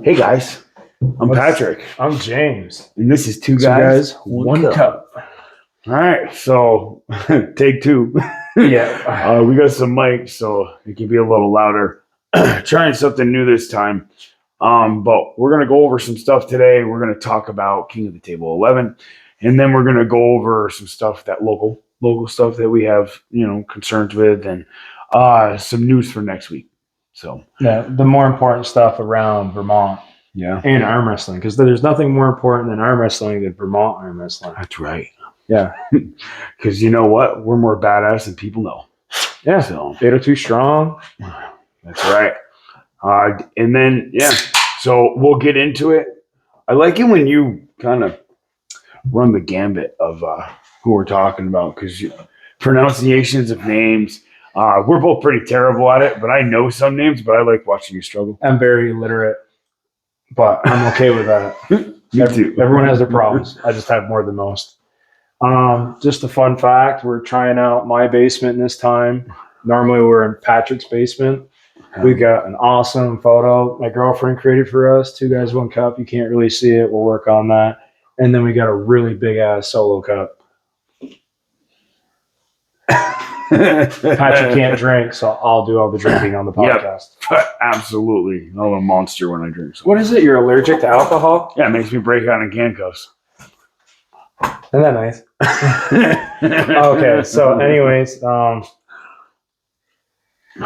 Hey guys, I'm Patrick. I'm James. And this is Two Guys, One Cup. All right, so take two. Yeah. We got some mics, so it can be a little louder. Trying something new this time. But we're going to go over some stuff today. We're going to talk about King of the Table 11, and then we're going to go over some stuff that local stuff that we have, concerns with, and some news for next week. So yeah, the more important stuff around Vermont and arm wrestling, because there's nothing more important than arm wrestling than Vermont arm wrestling. That's right. Yeah. Because you know what? We're more badass than people know. Yeah. So 802 strong. That's right. And then, so we'll get into it. I like it when you kind of run the gambit of who we're talking about, because pronunciations of names, we're both pretty terrible at it, but I know some names, but I like watching you struggle. I'm very illiterate, but I'm okay with that. Me too. Everyone has their problems. I just have more than most. Just a fun fact, we're trying out my basement this time. Normally we're in Patrick's basement. We got an awesome photo my girlfriend created for us. 2 Guys, 1 Cup. You can't really see it. We'll work on that. And then we got a really big ass solo cup. Patrick can't drink, so I'll do all the drinking on the podcast. Yep. Absolutely. I'm a monster when I drink. So. What is it? You're allergic to alcohol? Yeah, it makes me break out in handcuffs. Isn't that nice? Okay, so anyways,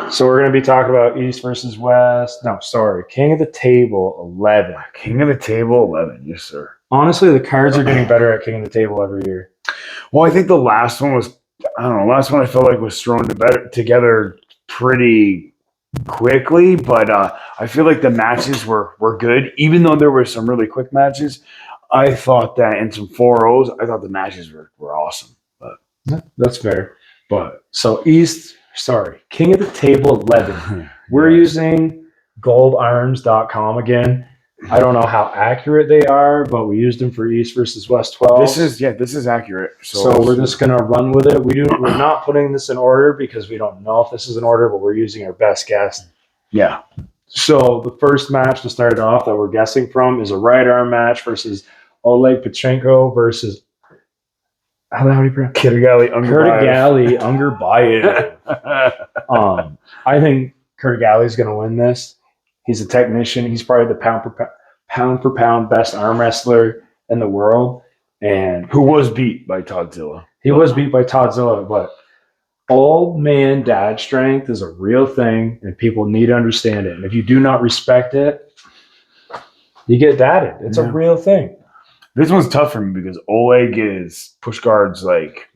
so we're going to be talking about East versus West. No, sorry. King of the Table 11. King of the Table 11. Yes, sir. Honestly, the cards are getting better at King of the Table every year. Well, I think the last one was, last one I felt like was thrown together pretty quickly, but I feel like the matches were good. Even though there were some really quick matches, I thought that in some 4-0s, I thought the matches were awesome. But that's fair. But so King of the Table 11. We're using goldarms.com again. I don't know how accurate they are, but we used them for East versus West 12. This is accurate. So we're just gonna run with it. We're not putting this in order because we don't know if this is in order, but we're using our best guess. Yeah. So the first match to start off that we're guessing from is a right arm match versus Oleg Pachenko versus how do you pronounce Kurtagali Ungerbayev. I think Kurtagali is going to win this. He's a technician. He's probably the pound for pound best arm wrestler in the world, and who was beat by Toddzilla. He was beat by Toddzilla, but old man dad strength is a real thing, and people need to understand it. And if you do not respect it, you get dadded. It's a real thing. This one's tough for me because Oleg is push guards like,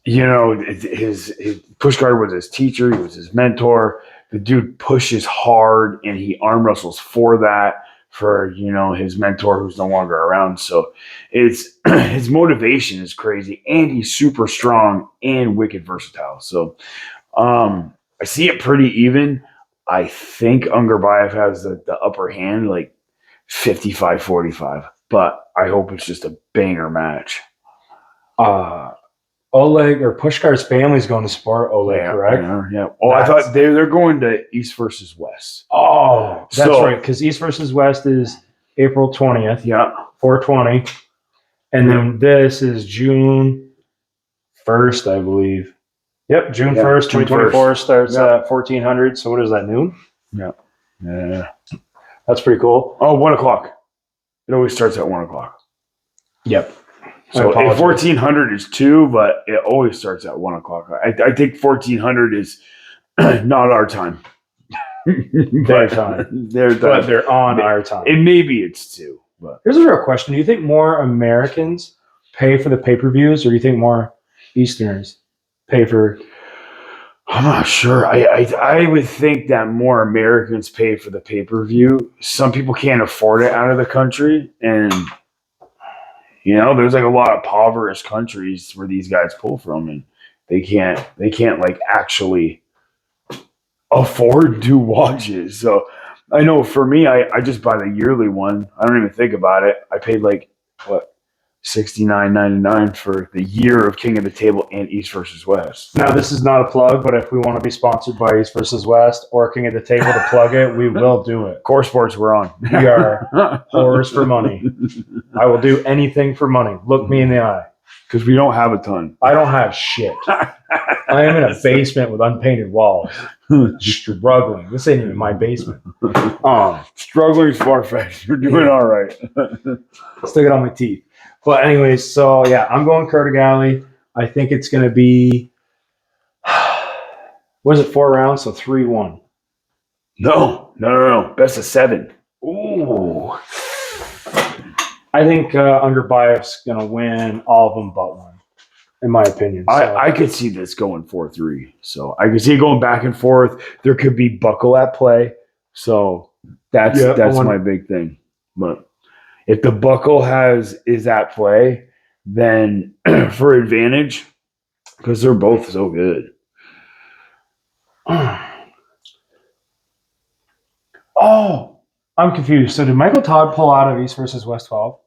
his push guard was his teacher. He was his mentor. The dude pushes hard and he arm wrestles for that, for, his mentor who's no longer around. So it's his motivation is crazy, and he's super strong and wicked versatile. So I see it pretty even. I think Ungerbayev has the upper hand, like 55-45, but I hope it's just a banger match. Oleg or Pushkar's family's going to support Oleg, correct? Yeah. Oh, I thought they're going to East versus West. Oh, that's right, because East versus West is April 20th. Yeah. 420. And then this is June 1st, I believe. Yep, June 1st, 2024 starts at 1400. So what is that, noon? Yeah. Yeah. That's pretty cool. Oh, 1 o'clock. It always starts at 1 o'clock. Yep. So 1400 is 2, but it always starts at 1 o'clock. I think 1400 is not our time. Their time. But they're on our time. And maybe it's 2. But here's a real question. Do you think more Americans pay for the pay-per-views, or do you think more Easterners pay for... I'm not sure. I would think that more Americans pay for the pay-per-view. Some people can't afford it out of the country, and there's like a lot of impoverished countries where these guys pull from, and they can't like actually afford to watch it. So I know for me, I just buy the yearly one. I don't even think about it. I paid like $69.99 for the year of King of the Table and East versus West. Now, this is not a plug, but if we want to be sponsored by East versus West or King of the Table to plug it, we will do it. Core Sports, we're on. We are whores for money. I will do anything for money. Look me in the eye. Because we don't have a ton. I don't have shit. I am in a basement with unpainted walls. Struggling. This ain't even my basement. Struggling is far-fetched. You're doing all right. Still got on my teeth. But anyways, so yeah, I'm going Kurdigali. I think it's going to be, what is it, 4 rounds? So 3-1. No. Best of 7. Ooh. I think Underbief's going to win all of them but one, in my opinion. So, I could see this going 4-3. So I could see it going back and forth. There could be buckle at play. So that's my big thing. But if the buckle is at play, then for advantage, because they're both so good. Oh, I'm confused. So did Michael Todd pull out of East versus West 12?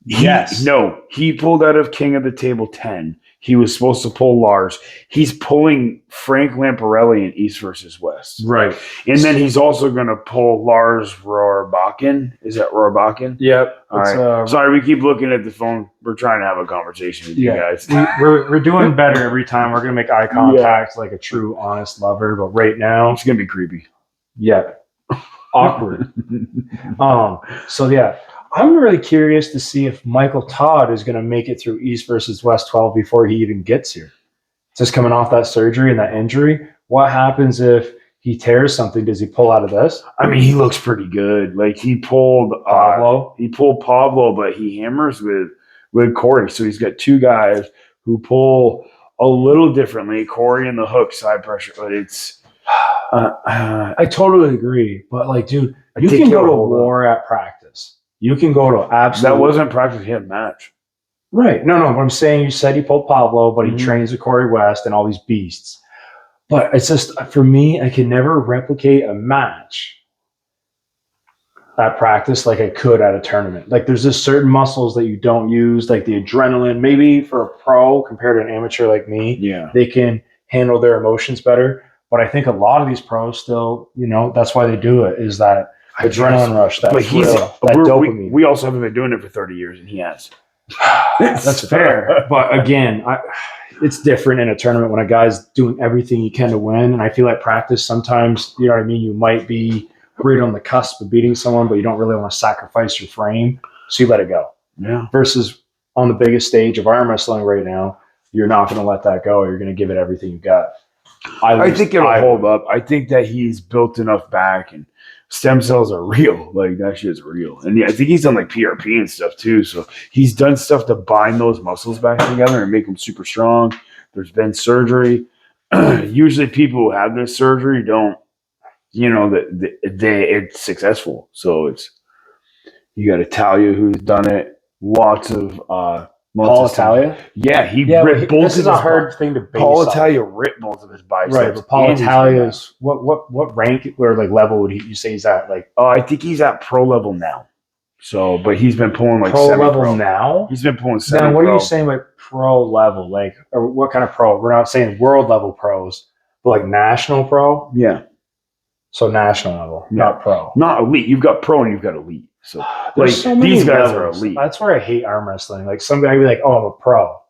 Yes. No, he pulled out of King of the Table 10. He was supposed to pull Lars. He's pulling Frank Lamparelli in East versus West. Right. And then he's also going to pull Lars Rohrbachen. Is that Rohrbachen? Yep. All right. Sorry, we keep looking at the phone. We're trying to have a conversation with you guys. We're doing better every time. We're going to make eye contact like a true, honest lover. But right now, it's going to be creepy. Yeah. Awkward. So, yeah. I'm really curious to see if Michael Todd is going to make it through East versus West 12 before he even gets here. Just coming off that surgery and that injury. What happens if he tears something? Does he pull out of this? I mean, he looks pretty good. Like he pulled Pablo. He pulled Pablo, but he hammers with Corey. So he's got 2 guys who pull a little differently. Corey and the hook side pressure, but it's. I totally agree. But like, dude, you can go to war at practice. You can go to absolute. That wasn't practice. He had a match. Right. No. What I'm saying, you said he pulled Pablo, but he trains with Corey West and all these beasts. But it's just, for me, I can never replicate a match at practice like I could at a tournament. Like there's just certain muscles that you don't use, like the adrenaline. Maybe for a pro compared to an amateur like me, they can handle their emotions better. But I think a lot of these pros still, that's why they do it, is that adrenaline rush, that dopamine. We also haven't been doing it for 30 years, and he has. That's fair. But again, it's different in a tournament when a guy's doing everything he can to win. And I feel like practice sometimes, you know what I mean? You might be right on the cusp of beating someone, but you don't really want to sacrifice your frame. So you let it go. Yeah. Versus on the biggest stage of arm wrestling right now, you're not going to let that go. You're going to give it everything you got. I think it'll hold up. I think that he's built enough back, and stem cells are real. Like that shit's real. And I think he's done like PRP and stuff too. So he's done stuff to bind those muscles back together and make them super strong. There's been surgery. Usually people who have this surgery don't, it's successful. So you got Italia who's done it. Lots of Paul Italia? Yeah, he ripped both of his. This is a hard thing to base. Paul Italia ripped both of his biceps. Right, but Paul Italia's what rank or like level would you say he's at? Like, I think he's at pro level now. So, but he's been pulling like pro semi-pro. level now. He's been pulling semi-pro. Then what are you saying by pro level? Like, or what kind of pro? We're not saying world level pros, but like national pro. Yeah. So national level, not pro. Not elite. You've got pro and you've got elite. So like so many these guys levels. are elite. That's where I hate arm wrestling. Like some guy would be like, "Oh, I'm a pro,"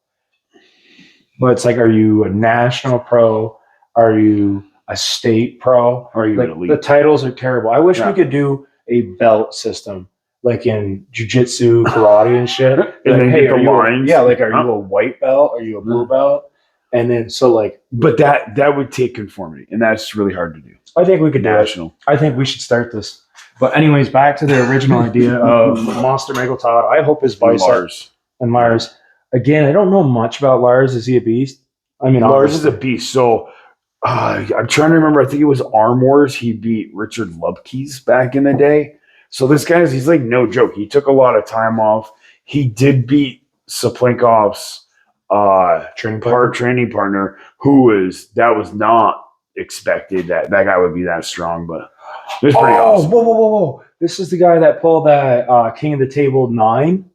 but it's like, are you a national pro? Are you a state pro? Or are you like, elite? The titles are terrible. I wish we could do a belt system, like in jiu-jitsu, karate, and shit. And like, then hey, the lines. are you a white belt? Are you a blue belt? And then but that would take conformity, and that's really hard to do. I think we could do national. It. I think we should start this. But anyways, back to the original idea of Monster Michael Todd. I hope his biceps and Lars. Again, I don't know much about Lars. Is he a beast? I mean, Lars is a beast. So I'm trying to remember. I think it was Arm Wars. He beat Richard Lubkes back in the day. So this guy he's like no joke. He took a lot of time off. He did beat Saplinkov's training partner, that was not expected that guy would be that strong, but it was pretty awesome. Whoa. This is the guy that pulled that King of the Table 9.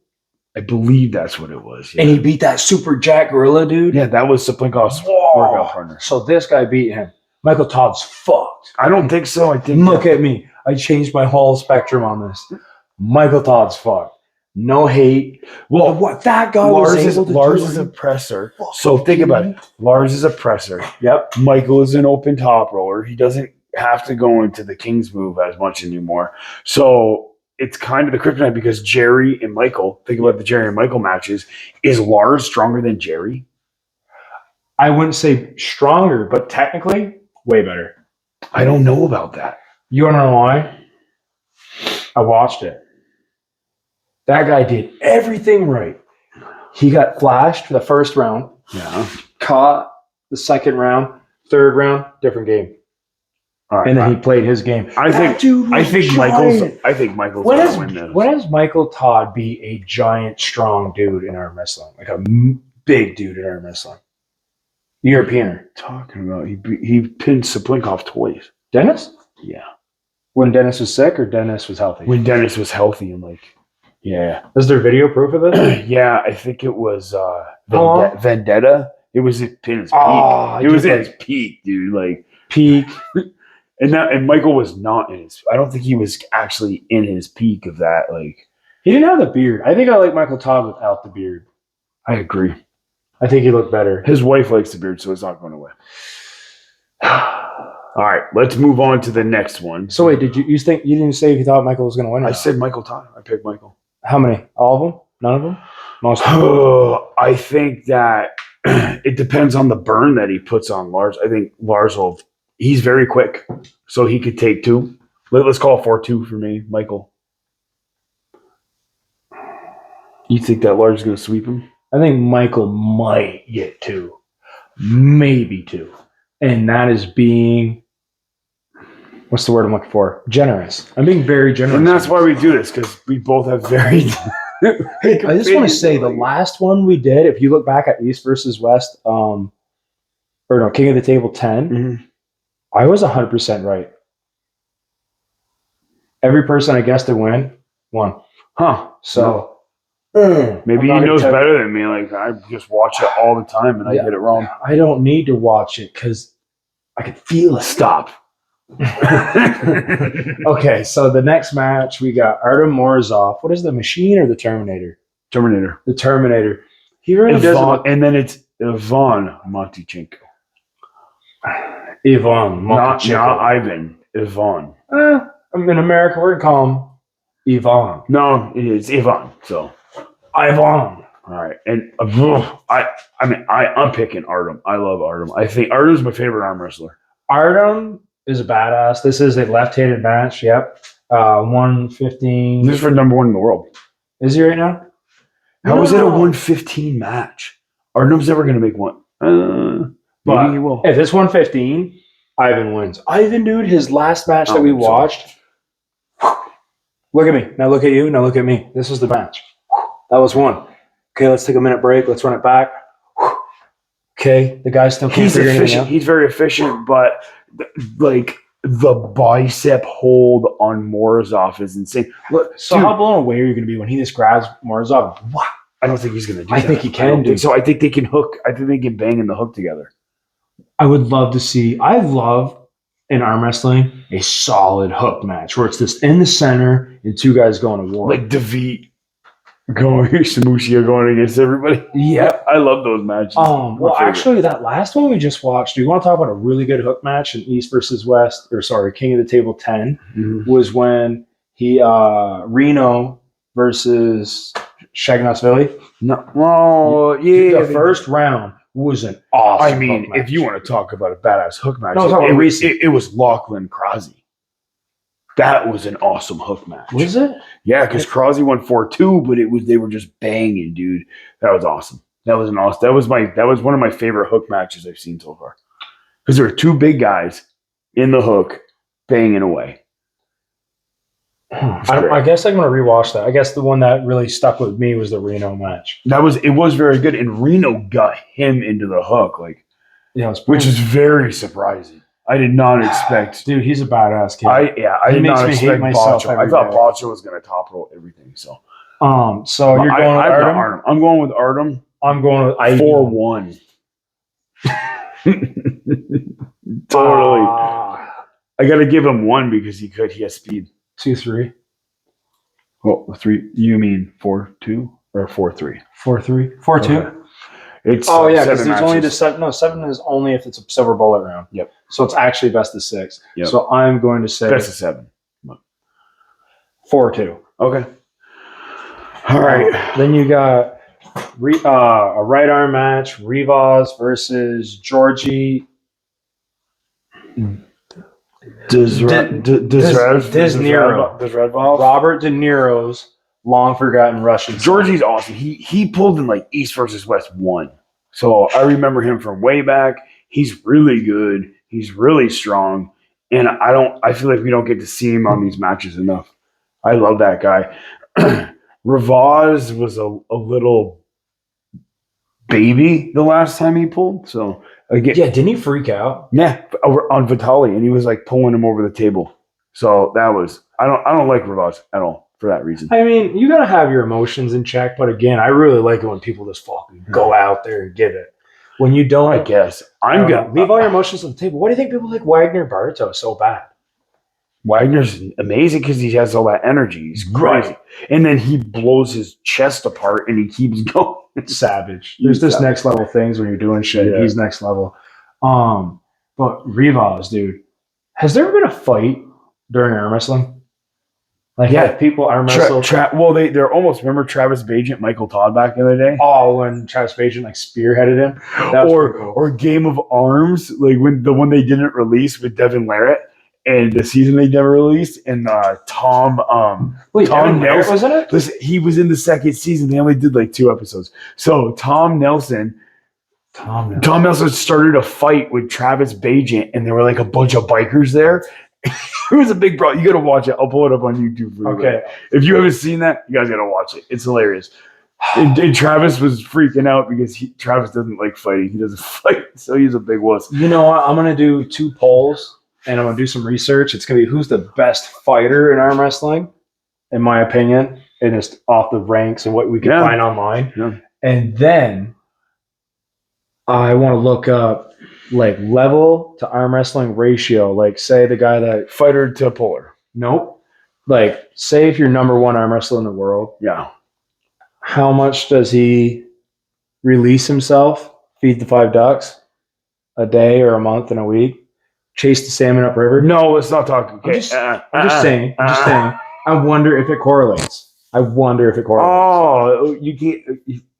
I believe that's what it was. Yeah. And he beat that super jack gorilla dude. Yeah, that was Saplinkov's workout partner. So this guy beat him. Michael Todd's fucked. I don't think so. I think Look at me. I changed my whole spectrum on this. Michael Todd's fucked. No hate. Well, What that guy Lars was able to Lars do. is a presser. So think about it. Lars is a presser. Yep. Michael is an open top roller. He doesn't have to go into the King's move as much anymore. So it's kind of the kryptonite because Jerry and Michael, think about the Jerry and Michael matches. Is Lars stronger than Jerry? I wouldn't say stronger, but technically, way better. I don't know about that. You want to know why? I watched it. That guy did everything right. He got flashed for the first round, Yeah. caught the second round, third round, different game. All right. And then he played his game. I think Michael's When gonna win this. has Michael Todd be a giant, strong dude in arm wrestling? Like a big dude in arm wrestling? European. Talking about he pinned Saplinkov twice. Dennis? Yeah. When Dennis was sick or Dennis was healthy? When Dennis was healthy and yeah. Is there video proof of it? Yeah, I think it was long? Vendetta. It was at his peak. Oh, it was at his peak, dude. Like peak. and Michael was not in his. I don't think he was actually in his peak of that. Like He didn't have the beard. I think I like Michael Todd without the beard. I agree. I think he looked better. His wife likes the beard, so it's not going away. All right, let's move on to the next one. So wait, did you think you didn't say if you thought Michael was going to win? Or I not? said Michael Todd. I picked Michael. How many? All of them? None of them? Most of them? I think that it depends on the burn that he puts on Lars. I think Lars will. He's very quick, so he could take two. Let's call it 4-2 for me, Michael. You think that Lars is going to sweep him? I think Michael might get two, maybe two, and that is being. What's the word I'm looking for? Generous. I'm being very generous. And that's why we do this, because we both have very. I just want to say the last one we did, if you look back at East versus West, King of the Table 10, Mhm. I was 100% right. Every person I guessed to win won. Huh. So Maybe he knows better than me. Like, I just watch it all the time and I get it wrong. I don't need to watch it because I can feel it. Stop. Okay, so the next match we got Artem Morozov. What is the Machine or the Terminator? Terminator. The Terminator. He really doesn't. And then it's Ivan Montichenko. Ivan. Not Ivan. Ivan. I'm in America. We're going to call him Ivan. No, it is Ivan. So, Ivan. all right. And I'm picking Artem. I love Artem. I think Artem's my favorite arm wrestler. Artem is a badass. This is a left-handed match. Yep. 115. This is for number one in the world. Is he right now? How is it a 115 match? Artem's never going to make one. Maybe he will. If it's 115, Ivan wins. Ivan, dude, his last match that we watched. Look at me. Now look at you. Now look at me. This was the match. That was one. Okay, let's take a minute break. Let's run it back. Okay, the guy still can't He's figure anything efficient. out. He's very efficient, but like the bicep hold on Morozov is insane. Look, So dude, how blown away are you going to be when he just grabs Morozov? What? I don't think he's going to do I that. think he can, I don't dude. think so. I think they can hook. I think they can bang in the hook together. I would love to see. I love in arm wrestling a solid hook match where it's just in the center and two guys going to war. Like David going, Samushia going against everybody. Yep. I love those matches. Well, My favorite. actually, that last one we just watched, do you want to talk about a really good hook match in East versus West, King of the Table 10, Mhm. was when he, Reno versus Shagnasvili. No, well, yeah. The first round was an awesome I mean, hook match. if you want to talk about a badass hook match, No, I'm talking about recent. it was Lachlan Krause. That was an awesome hook match. Was it? Yeah, because Krause won 4-2, but they were just banging, dude. That was awesome. That was that was one of my favorite hook matches I've seen so far. Because there were two big guys in the hook banging away. I guess I'm going to rewatch that. I guess the one that really stuck with me was the Reno match. It was very good, and Reno got him into the hook, which is very surprising. I did not expect. Dude, he's a badass kid. I did not makes me hate expect myself Bacho. every I thought day. Bacho was going to top roll everything. So So you're going with I've got Artem? Artem. I'm going with Artem. I'm going with 4-1. Totally. I got to give him 1 because he has speed. 2-3. Well, 3. You mean 4-2 or 4-3? 4-3. 4-2. Okay. It's Oh yeah, because 7 there's only the matches. 7. No, 7 is only if it's a silver bullet round. Yep. So it's actually best of 6. Yep. So I'm going to say Best of 7. 4-2. Okay. All right. Then you got a right arm match: Rivas versus Georgie. Robert De Niro's long forgotten Russian. Georgie's awesome. He pulled in like East versus West 1. So I remember him from way back. He's really good. He's really strong. And I feel like we don't get to see him on these matches enough. I love that guy. Rivas was a little baby the last time he pulled. So again, yeah, didn't he freak out? Yeah, on Vitali, and he was like pulling him over the table. So that was I don't like Rivas at all for that reason. I mean, you gotta have your emotions in check, but again, I really like it when people just fucking go out there and give it. When you don't, I guess I'm gonna leave all your emotions on the table. Why do you think people like Wagner Barto so bad? Wagner's amazing because he has all that energy. He's crazy, Right. And then he blows his chest apart and he keeps going. Savage. There's just next level things when you're doing shit. Yeah. He's next level. But Rivas, dude, has there ever been a fight during arm wrestling? Like, yeah, people arm wrestle. Well, they're almost remember Travis Bajent, Michael Todd back in the day. Oh, when Travis Bajent like spearheaded him, or Game of Arms, like when the one they didn't release with Devin Larratt. And the season they never released, and Tom Nelson wasn't it? Listen, he was in the second season. They only did like 2 episodes. So Tom Nelson started a fight with Travis Bajent, and there were like a bunch of bikers there. It was a big brawl. You got to watch it. I'll pull it up on YouTube for you. Okay. If you haven't seen that, you guys got to watch it. It's hilarious. And Travis was freaking out because Travis doesn't like fighting. He doesn't fight, so he's a big wuss. You know what? I'm gonna do 2 polls. And I'm going to do some research. It's going to be who's the best fighter in arm wrestling, in my opinion, and just off the ranks and what we can find online. Yeah. And then I want to look up like level to arm wrestling ratio. Like say the guy that fighter to puller. Nope. Like say if you're number 1 arm wrestler in the world. Yeah. How much does he release himself, feed the 5 ducks a day or a month and a week? Chase the salmon upriver? No, let's not talk. Okay. I'm just saying. I wonder if it correlates. Oh, you can't,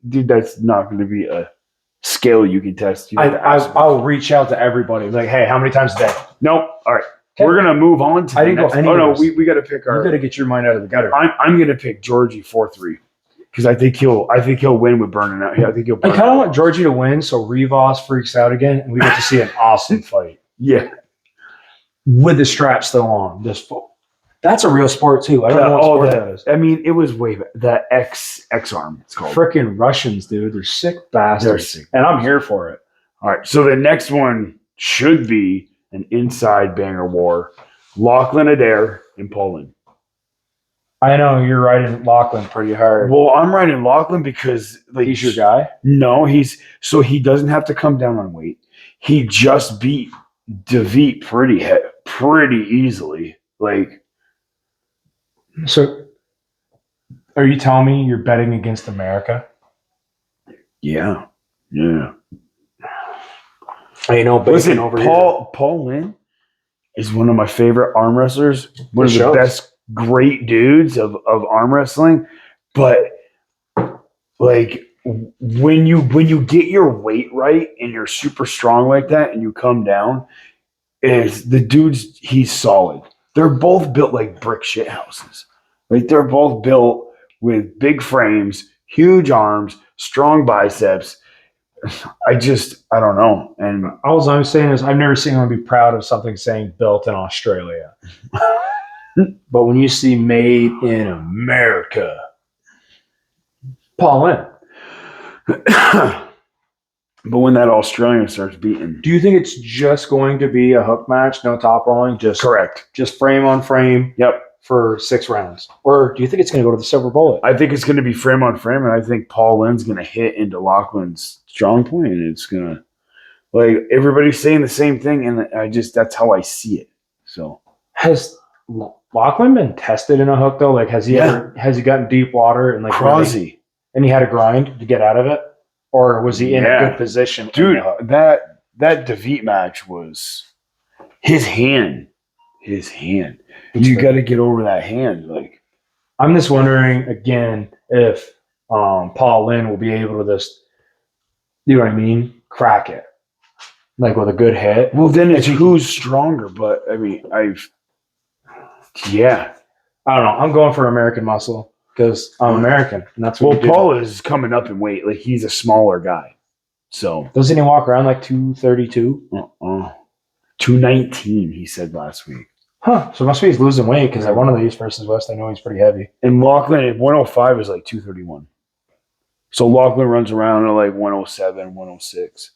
dude. That's not going to be a scale you can test. I'll reach out to everybody. Like, hey, how many times a day? Nope. All right. Okay. We're gonna move on to. I didn't go anywhere. Oh no, we got to pick our. You got to get your mind out of the gutter. I'm going to pick Georgie 4-3 because I think he'll win with burning out. I think he'll. I kind of want Georgie to win, so Rivas freaks out again, and we get to see an awesome fight. Yeah. With the strap still on. That's a real sport too. I don't know what sport that is. I mean, it was way back. The X arm. It's called. Freaking Russians, dude. They're sick bastards. They're sick. And I'm here for it. All right. So the next one should be an inside banger war. Lachlan Adair in Poland. I know you're riding Lachlan pretty hard. Well, I'm riding Lachlan because he's your guy. No, he doesn't have to come down on weight. He just beat DeVete pretty easily. Like, so are you telling me you're betting against America? Yeah. I know, but listen, Paul Lynn is one of my favorite arm wrestlers. One of the best great dudes of arm wrestling. But like when you get your weight right and you're super strong like that and you come down, is the dude's he's solid. They're both built like brick shit houses. Like they're both built with big frames, huge arms, strong biceps. I don't know. And all I'm saying is I've never seen anyone be proud of something saying built in Australia. But when you see made in America, Paul Lynn. But when that Australian starts beating. Do you think it's just going to be a hook match, no top rolling? Just correct. Just frame on frame. Yep. for 6 rounds? Or do you think it's going to go to the silver bullet? I think it's going to be frame on frame, and I think Paul Lynn's going to hit into Lachlan's strong point, and it's going to, like, everybody's saying the same thing, and that's how I see it. So has Lachlan been tested in a hook though? Like, has he gotten deep water and like Crosby, and he had to grind to get out of it, or was he in a good position? Dude, that DeVete match was his hand. You got to get over that hand. Like, I'm just wondering again if Paul Lynn will be able to just, you know what I mean, crack it like with a good hit. Well, then it's who's stronger. But I mean, I don't know. I'm going for American muscle because I'm American, and that's what. Well, Paul is coming up in weight. Like, he's a smaller guy. So doesn't he walk around like 232? 219, he said last week. Huh. So it must be he's losing weight because at one of the East versus West, I know he's pretty heavy. And Lachlan at 105 is like 231. So Lachlan runs around at like 107, 106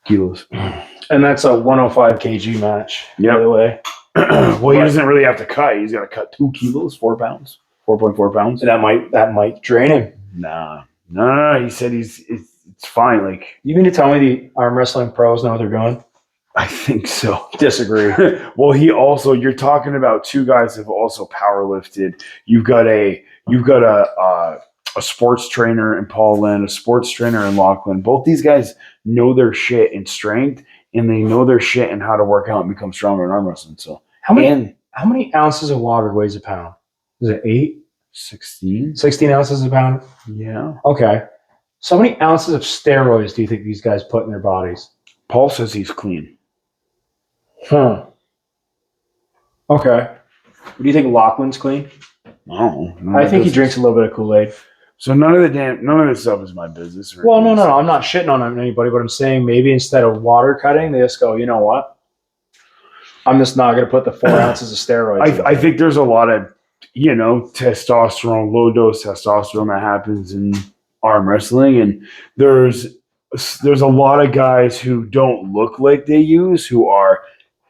kilos. And that's a 105 kg match, by the way. Well, he doesn't really have to cut. He's got to cut 2 kilos, 4 pounds, 4.4 pounds. And that might drain him. Nah. He said it's fine. Like, you mean to tell me the arm wrestling pros know what they're doing? I think so. Disagree. Well, you're talking about 2 guys who have also power lifted. You've got a sports trainer in Paul Lynn, a sports trainer in Lachlan. Both these guys know their shit in strength, and they know their shit and how to work out and become stronger in arm wrestling. So how many ounces of water weighs a pound? Is it 8? 16? 16 ounces a pound? Yeah. Okay. So how many ounces of steroids do you think these guys put in their bodies? Paul says he's clean. Huh. Okay. Do you think Lachlan's clean? No. I think he drinks a little bit of Kool-Aid. So none of this stuff is my business. Well, no. I'm not shitting on anybody, but I'm saying maybe instead of water cutting, they just go, you know what? I'm just not going to put the 4 ounces of steroids. I think there's a lot of, testosterone, low dose testosterone that happens in arm wrestling, and there's a lot of guys who don't look like they use, who are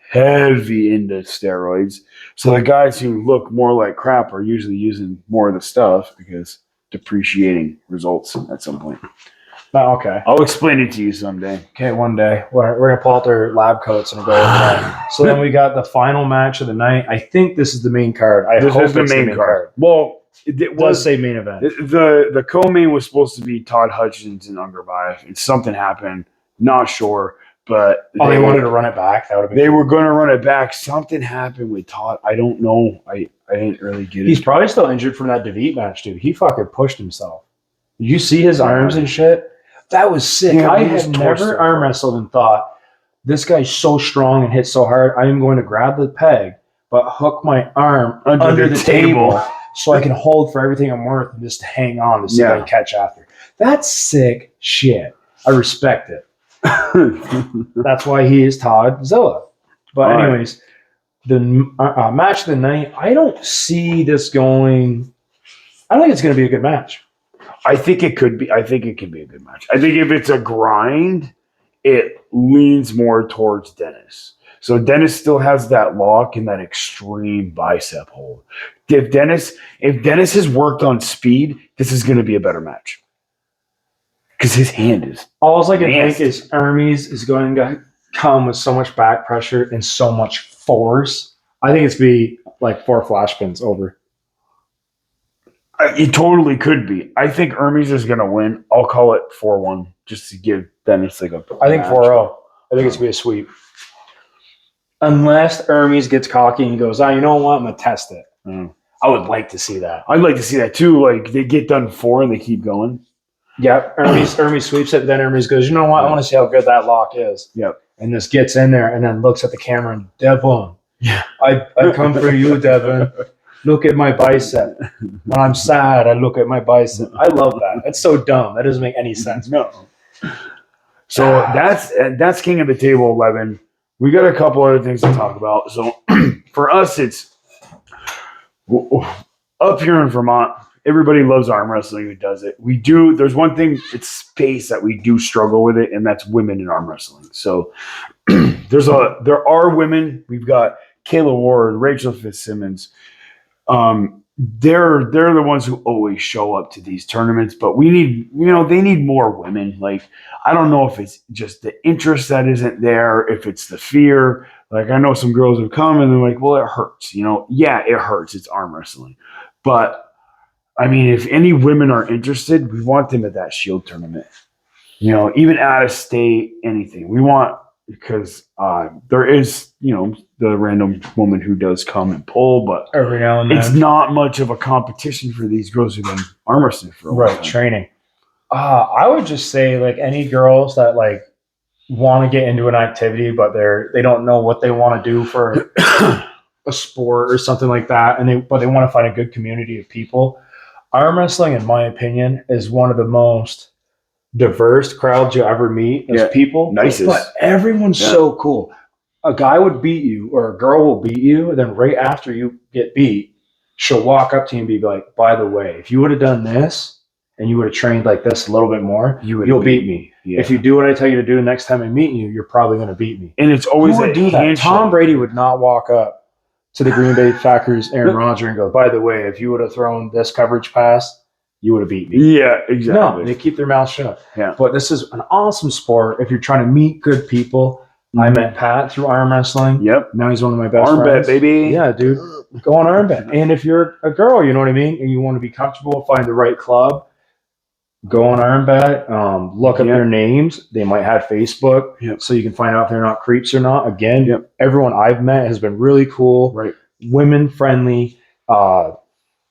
heavy into steroids. So the guys who look more like crap are usually using more of the stuff because depreciating results at some point. Oh, okay. I'll explain it to you someday. Okay, one day. We're going to pull out their lab coats and go over that. So then we got the final match of the night. I think this is the main card. This is the main card. Well, it does say main event. The co-main was supposed to be Todd Hutchins and Ungerbayev, and something happened. Not sure, but they wanted to run it back. That would have been. They were going to run it back. Something happened with Todd. I don't know. I didn't really get it. He's probably still injured from that DeVete match, dude. He fucking pushed himself. Did you see his arms and shit? That was sick. Yeah, I had never arm wrestled and thought, this guy's so strong and hits so hard, I am going to grab the peg, but hook my arm under the table so I can hold for everything I'm worth and just hang on to see if I catch after. That's sick shit. I respect it. That's why he is Todd Zilla. But anyways, the match of the night, I don't see this going. I don't think it's going to be a good match. I think it could be. I think it can be a good match. I think if it's a grind, it leans more towards Dennis. So Dennis still has that lock and that extreme bicep hold. If Dennis has worked on speed, this is going to be a better match. Because his hand is. All I can think is Hermes is going to come with so much back pressure and so much force. I think it's be like 4 flash pins over. It totally could be. I think Hermes is going to win. I'll call it 4-1 just to give Dennis like a. I think 4-0. I think it's going to be a sweep. Unless Hermes gets cocky and goes, you know what? I'm going to test it. I would like to see that. I'd like to see that too. Like they get done 4 and they keep going. Yep. Hermes sweeps it. Then Hermes goes, you know what? I want to see how good that lock is. Yep. And just gets in there and then looks at the camera and Devon. Yeah. I come for you, Devon. Look at my bicep. When I'm sad, I look at my bicep. I love that. That's so dumb. That doesn't make any sense. No. So that's King of the Table 11. We got a couple other things to talk about. So for us, it's up here in Vermont. Everybody loves arm wrestling who does it. We do. There's one thing, it's space that we do struggle with it, and that's women in arm wrestling. So there are women. We've got Kayla Ward, Rachel Fitzsimmons, they're the ones who always show up to these tournaments, but we need, they need more women. Like, I don't know if it's just the interest that isn't there, if it's the fear. Like, I know some girls have come and they're like, well, it hurts, yeah, it hurts. It's arm wrestling. But I mean, if any women are interested, we want them at that Shield tournament, even out of state, anything we want, because there is, the random woman who does come and pull, but every now and then it's not much of a competition for these girls who've been arm wrestling for a while. Right, training. I would just say, like, any girls that like want to get into an activity, but they don't know what they want to do for a sport or something like that, and they want to find a good community of people. Arm wrestling, in my opinion, is one of the most diverse crowds you'll ever meet as people. Nicest. But everyone's so cool. A guy would beat you, or a girl will beat you, and then right after you get beat, she'll walk up to you and be like, by the way, if you would have done this and you would have trained like this a little bit more, you'll beat me. Yeah. If you do what I tell you to do the next time I meet you, you're probably going to beat me. And it's always Who would do that? Tom Brady would not walk up to the Green Bay Packers Aaron Rodgers and go, by the way, if you would have thrown this coverage pass, you would have beat me. Yeah, exactly. No, they keep their mouth shut. Yeah. But this is an awesome sport if you're trying to meet good people. I met Pat through arm wrestling. Yep. Now he's one of my best friends. Arm bet, baby. Yeah, dude. Go on arm bet. And if you're a girl, you know what I mean, and you want to be comfortable, find the right club, go on arm bet. Look up their names. They might have Facebook, so you can find out if they're not creeps or not. Again, everyone I've met has been really cool. Right. Women friendly. And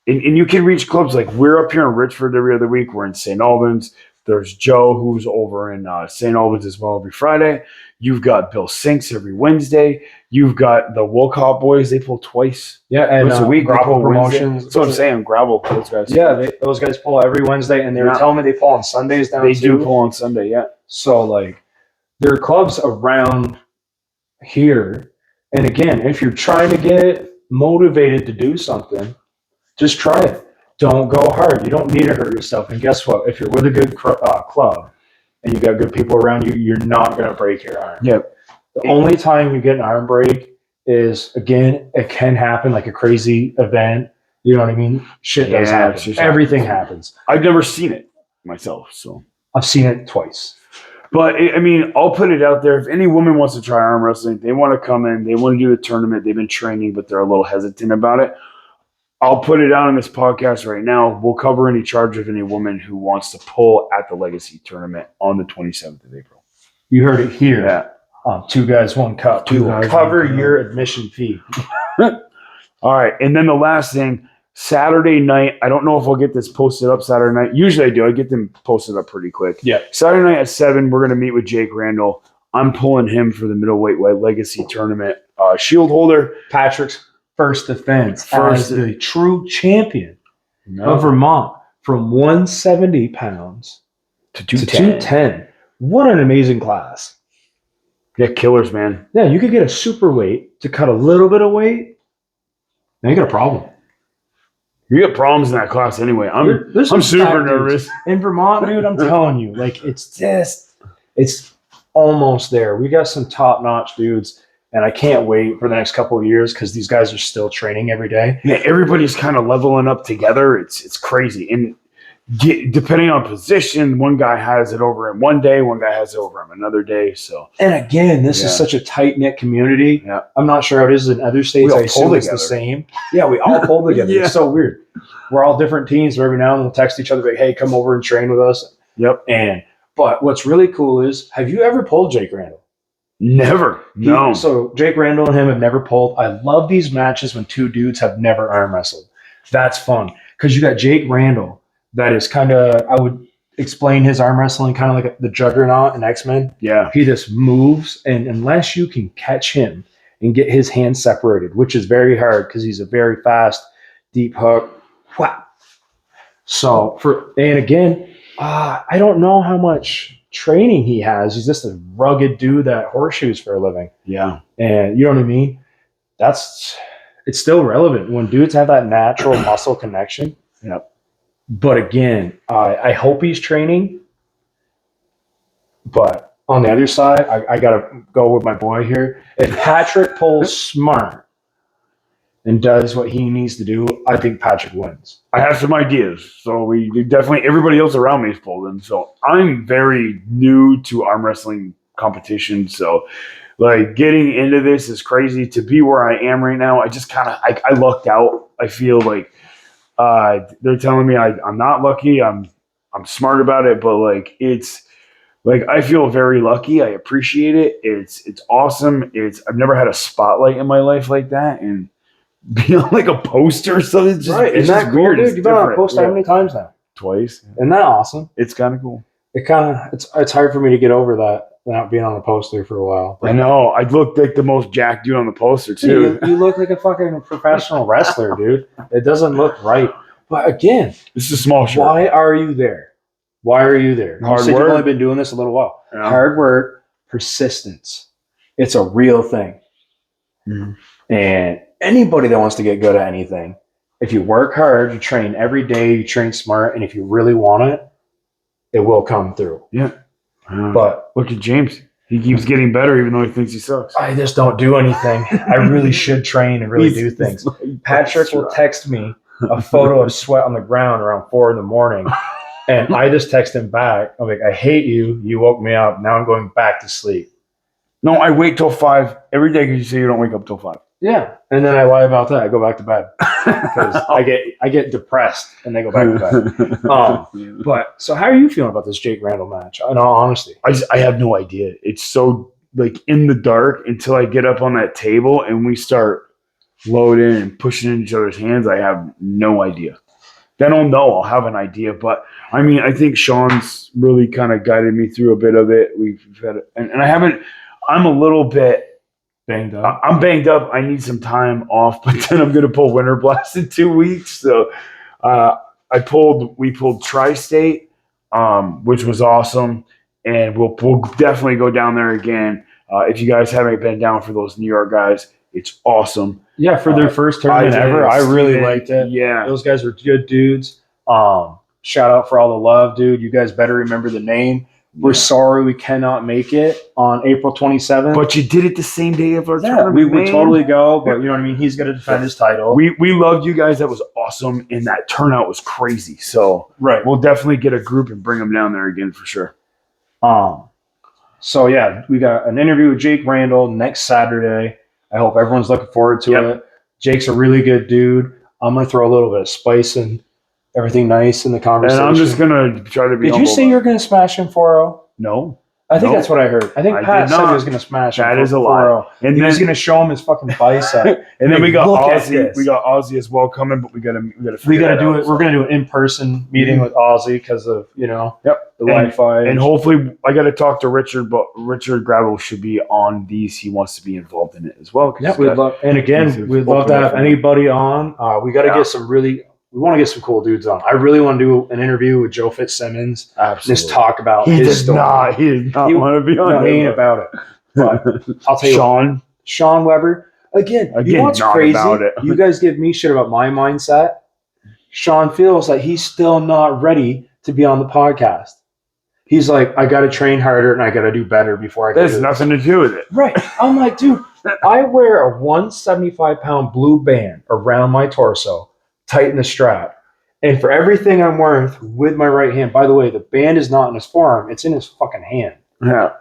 you can reach clubs like we're up here in Richford every other week. We're in St. Albans. There's Joe, who's over in St. Albans as well every Friday. You've got Bill Sinks every Wednesday. You've got the Wolcott boys. They pull twice. Yeah, and once a week. Gravel Promotions. That's what I'm saying. Gravel, those guys. Yeah, those guys pull every Wednesday, and they were telling me they pull on Sundays down They too. do pull on Sunday, yeah. So, like, there are clubs around here. And again, if you're trying to get motivated to do something, just try it. Don't go hard. You don't need to hurt yourself. And guess what? If you're with a good club and you got good people around you, you're not going to break your arm. Yep. The only time you get an arm break is, again, it can happen, like a crazy event. You know what I mean? Shit does happen. Everything happens. I've never seen it myself, so I've seen it twice. But I mean, I'll put it out there. If any woman wants to try arm wrestling, they want to come in, they want to do the tournament, they've been training, but they're a little hesitant about it. I'll put it out on this podcast right now. We'll cover any charge of any woman who wants to pull at the Legacy tournament on the 27th of April. You heard it here. Yeah. Two Guys, One Cup. We will cover your admission fee. All right. And then the last thing, Saturday night, I don't know if I'll get this posted up Saturday night. Usually I do. I get them posted up pretty quick. Yeah. Saturday night at 7, we're going to meet with Jake Randall. I'm pulling him for the middleweight Legacy tournament shield holder. Patrick's first defense as the true champion of Vermont from 170 pounds to 210. What an amazing class. Yeah, killers, man. Yeah, you could get a super weight to cut a little bit of weight. Now you got a problem. You got problems in that class anyway. I'm super nervous. In Vermont, dude, I'm telling you, like, it's almost there. We got some top-notch dudes. And I can't wait for the next couple of years because these guys are still training every day. Yeah, everybody's kind of leveling up together. It's crazy. And depending on position, one guy has it over in one day, one guy has it over in another day. So, and again, this is such a tight-knit community. Yeah. I'm not sure how it is in other states. I assume it's the same. Yeah, we all pull together. It's so weird. We're all different teams, but every now and then we'll text each other like, hey, come over and train with us. Yep. But what's really cool is, have you ever pulled Jake Randall? Never. No. So Jake Randall and him have never pulled. I love these matches when two dudes have never arm wrestled. That's fun because you got Jake Randall. That is kind of, I would explain his arm wrestling kind of like the Juggernaut in X-Men. Yeah. He just moves, and unless you can catch him and get his hands separated, which is very hard because he's a very fast, deep hook. Wow. So and again, I don't know how much training he has. He's just a rugged dude that horseshoes for a living. Yeah. And you know what I mean? It's still relevant when dudes have that natural muscle connection. Yep. But again, I hope he's training. But on the other side, I got to go with my boy here. If Patrick pulls smart and does what he needs to do, I think Patrick wins. I have some ideas. So we definitely, everybody else around me is pulled in. So I'm very new to arm wrestling competition. So like getting into this is crazy. To be where I am right now, I just kind of, I lucked out. I feel like they're telling me I'm not lucky. I'm smart about it, but like it's like I feel very lucky. I appreciate it. It's awesome. I've never had a spotlight in my life like that, and be on like a poster or something. It's just, Right. it's Isn't just that cool, weird. dude? It's You've been on a different. poster how many times now? Twice. Isn't that awesome? It's kind of cool. It's hard for me to get over that without being on a poster for a while. I know. I look like the most jacked dude on the poster too. You look like a fucking professional wrestler, dude. It doesn't look right. But again, This is a small shirt. why are you there? Why are you there? Hard You said work. you've only been doing this a little while. Yeah. Hard work, persistence. It's a real thing. Mhm. And anybody that wants to get good at anything, if you work hard, you train every day, you train smart, and if you really want it, it will come through. Yeah. But look at James. He keeps getting better even though he thinks he sucks. I just don't do anything. I really should train and really do things. Patrick will text me a photo of sweat on the ground around 4 a.m, and I just text him back. I'm like, I hate you. You woke me up. Now I'm going back to sleep. No, I wait till 5 every day because you say you don't wake up till 5. Yeah, and then I lie about that. I go back to bed because I get depressed and then go back to bed. But so, how are you feeling about this Jake Randall match? In all honesty, I have no idea. It's so like in the dark until I get up on that table and we start loading and pushing in each other's hands. I have no idea. Then I'll know. I'll have an idea. But I mean, I think Sean's really kind of guided me through a bit of it. We've had it, and I haven't. I'm a little bit banged up. I'm banged up. I need some time off, but then I'm going to pull Winter Blast in 2 weeks. So we pulled Tri-State, which was awesome. And we'll definitely go down there again. If you guys haven't been down for those New York guys, it's awesome. Yeah, for their first tournament ever, I really liked it. Yeah. Those guys were good dudes. Shout out for all the love, dude. You guys better remember the name. We're sorry we cannot make it on April 27th. But you did it the same day of our yeah, tournament. we would totally go, but you know what I mean? He's going to defend his title. We loved you guys. That was awesome. And that turnout was crazy. So right. We'll definitely get a group and bring them down there again for sure. So, yeah, we got an interview with Jake Randall next Saturday. I hope everyone's looking forward to it. Jake's a really good dude. I'm going to throw a little bit of spice and everything nice in the conversation. And I'm just going to try to be Did you say you're going to smash him 4-0? No. I think that's what I heard. I think Pat said he was going to smash him. That is a lie. And he was going to show him his fucking bicep. And then we got Ozzy. We got Ozzy as well coming, but we got to do it. We're going to do an in-person meeting with Ozzy because of, the Wi-Fi. And hopefully I got to talk to Richard, but Richard Gravel should be on these. He wants to be involved in it as well. Yeah, we'd love to have anybody on. We got to get some we want to get some cool dudes on. I really want to do an interview with Joe Fitzsimmons. Absolutely. Just talk about his story. He did not want to be on. No, he ain't about it. But I'll tell you Sean Weber. Again, you know what's crazy? You guys give me shit about my mindset. Sean feels like he's still not ready to be on the podcast. He's like, I got to train harder and I got to do better before I can do this. There's nothing to do with it. Right. I'm like, dude, I wear a 175-pound blue band around my torso. Tighten the strap. And for everything I'm worth with my right hand, by the way, the band is not in his forearm, it's in his fucking hand. Yeah.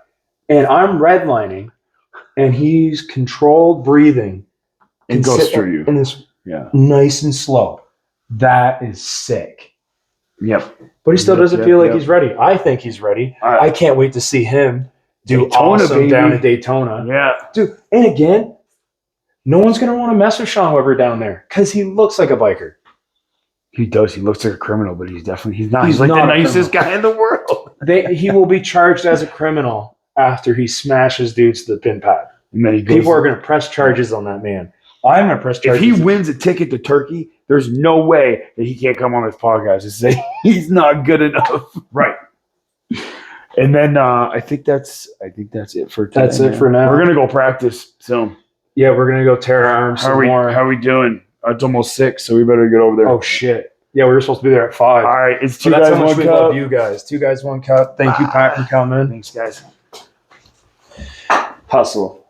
And I'm redlining, and he's controlled breathing. And goes through you. And it's nice and slow. That is sick. Yep. But he still doesn't feel like he's ready. I think he's ready. I can't wait to see him do awesome down at Daytona. Yeah. Dude, and again, no one's going to want to mess with Sean Weber down there because he looks like a biker. He does. He looks like a criminal, but he's not. He's like the nicest guy in the world. He will be charged as a criminal after he smashes dudes to the pin pad. And then people are going to press charges on that man. I'm going to press charges. If he wins a ticket to Turkey, there's no way that he can't come on this podcast and say he's not good enough. Right. And then I think that's it for today. That's it for now. We're gonna go practice soon. Yeah, we're going to go tear our arms some more. How are we doing? It's almost 6, so we better get over there. Oh, shit. Yeah, we were supposed to be there at 5. All right, it's 2 guys, 1 cup. We love you guys. 2 guys, 1 cup. Thank you, Pat, for coming. Thanks, guys. Hustle.